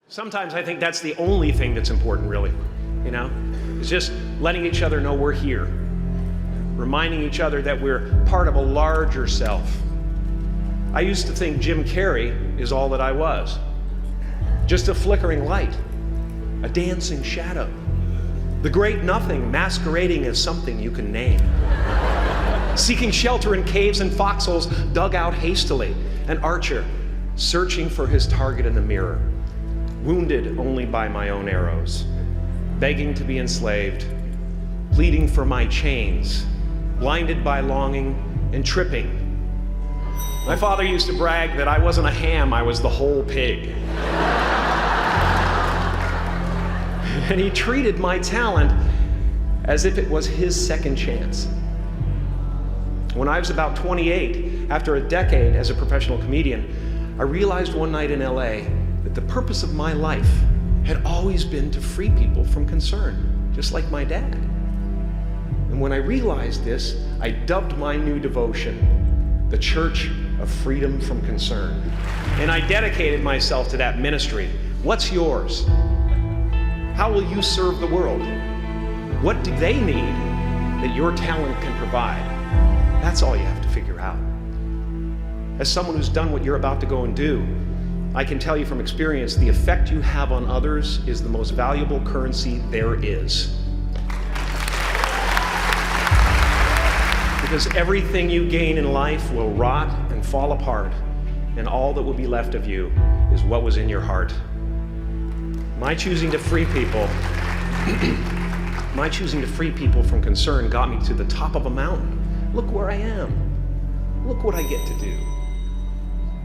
Sometimes I think that's the only thing that's important, really, is just letting each other know we're here, reminding each other that we're part of a larger self. I used to think Jim Carrey is all that I was, just a flickering light, a dancing shadow, the great nothing masquerading as something you can name, seeking shelter in caves and foxholes dug out hastily, an archer searching for his target in the mirror, wounded only by my own arrows, begging to be enslaved, pleading for my chains, blinded by longing and tripping. My father used to brag that I wasn't a ham, I was the whole pig. And he treated my talent as if it was his second chance. When I was about 28, after a decade as a professional comedian, I realized one night in LA that the purpose of my life had always been to free people from concern, just like my dad. And when I realized this, I dubbed my new devotion the Church of Freedom from Concern. And I dedicated myself to that ministry. What's yours? How will you serve the world? What do they need that your talent can provide? That's all you have to figure out. As someone who's done what you're about to go and do, I can tell you from experience, the effect you have on others is the most valuable currency there is. Because everything you gain in life will rot and fall apart, and all that will be left of you is what was in your heart. My choosing to free people from concern got me to the top of a mountain. Look where I am. Look what I get to do.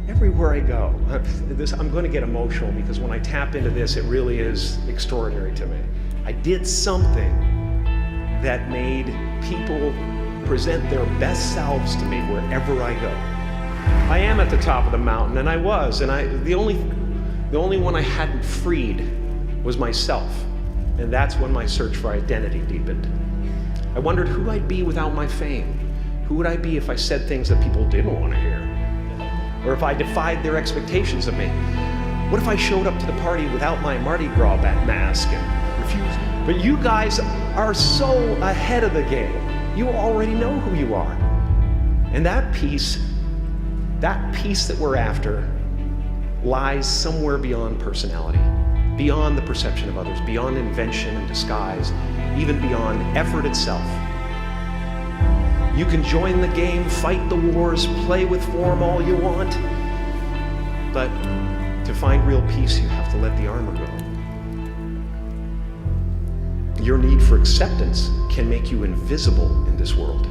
Everywhere I go. I'm going to get emotional because when I tap into this, it really is extraordinary to me. I did something that made people present their best selves to me wherever I go. I am at the top of the mountain, and I was, and the only one I hadn't freed was myself, and that's when my search for identity deepened. I wondered who I'd be without my fame. Who would I be if I said things that people didn't want to hear? Or if I defied their expectations of me? What if I showed up to the party without my Mardi Gras mask and refused? But you guys are so ahead of the game. You already know who you are. And that peace that we're after lies somewhere beyond personality, beyond the perception of others, beyond invention and disguise, even beyond effort itself. You can join the game, fight the wars, play with form all you want, but to find real peace, you have to let the armor go. Your need for acceptance can make you invisible in this world.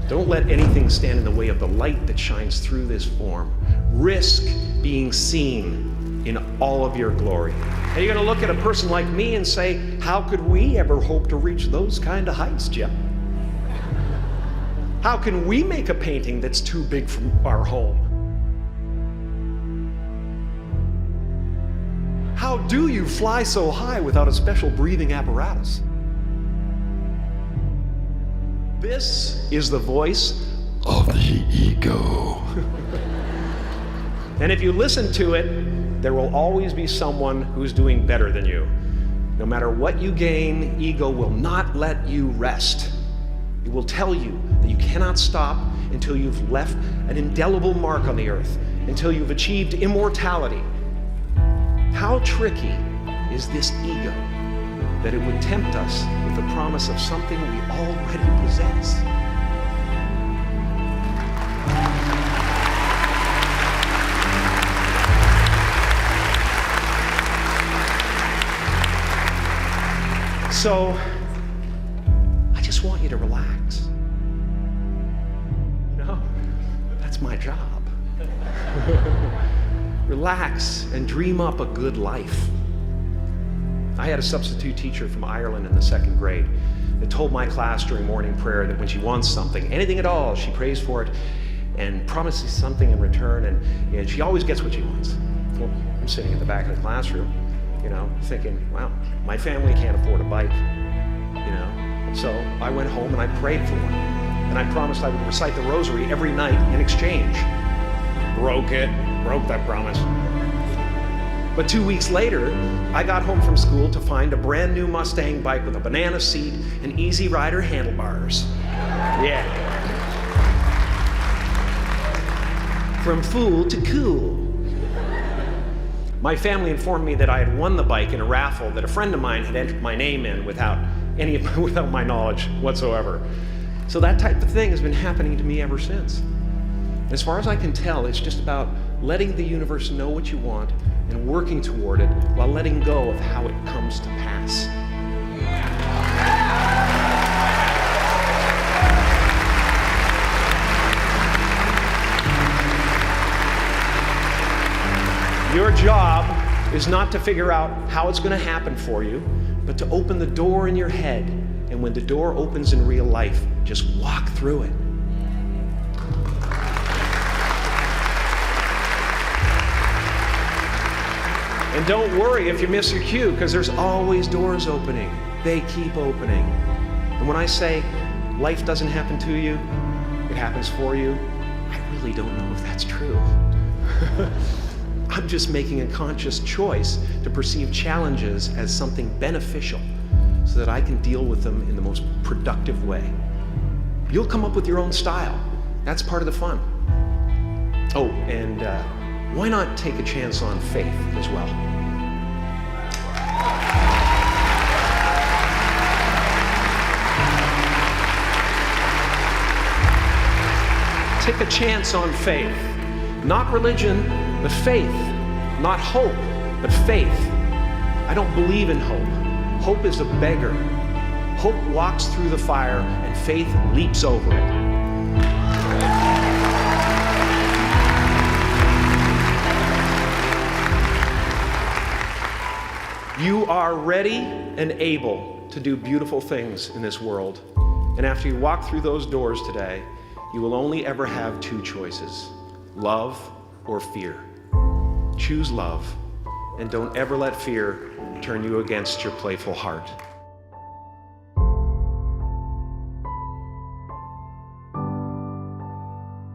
Don't let anything stand in the way of the light that shines through this form. Risk being seen in all of your glory. And you're going to look at a person like me and say, how could we ever hope to reach those kind of heights, Jim? How can we make a painting that's too big for our home? How do you fly so high without a special breathing apparatus? This is the voice of the ego. And if you listen to it, there will always be someone who's doing better than you. No matter what you gain, ego will not let you rest. It will tell you that you cannot stop until you've left an indelible mark on the earth, until you've achieved immortality. How tricky is this ego that it would tempt us with the promise of something we already possess? So, I just want you to relax. That's my job. Relax and dream up a good life. I had a substitute teacher from Ireland in the 2nd grade that told my class during morning prayer that when she wants something, anything at all, she prays for it and promises something in return, and she always gets what she wants. Well, I'm sitting in the back of the classroom, thinking, wow, my family can't afford a bike, So I went home and I prayed for one. And I promised I would recite the rosary every night in exchange. Broke that promise. But 2 weeks later, I got home from school to find a brand new Mustang bike with a banana seat and Easy Rider handlebars. Yeah. From fool to cool. My family informed me that I had won the bike in a raffle that a friend of mine had entered my name in without my knowledge whatsoever. So that type of thing has been happening to me ever since. As far as I can tell, it's just about letting the universe know what you want and working toward it while letting go of how it comes to pass. Your job is not to figure out how it's going to happen for you, but to open the door in your head. And when the door opens in real life, just walk through it. And don't worry if you miss your cue, because there's always doors opening. They keep opening. And when I say life doesn't happen to you, it happens for you, I really don't know if that's true. I'm just making a conscious choice to perceive challenges as something beneficial so that I can deal with them in the most productive way. You'll come up with your own style. That's part of the fun. Oh, and why not take a chance on faith as well? Take a chance on faith. Not religion, but faith. Not hope, but faith. I don't believe in hope. Hope is a beggar. Hope walks through the fire, and faith leaps over it. You are ready and able to do beautiful things in this world. And after you walk through those doors today, you will only ever have two choices: love or fear. Choose love, and don't ever let fear turn you against your playful heart.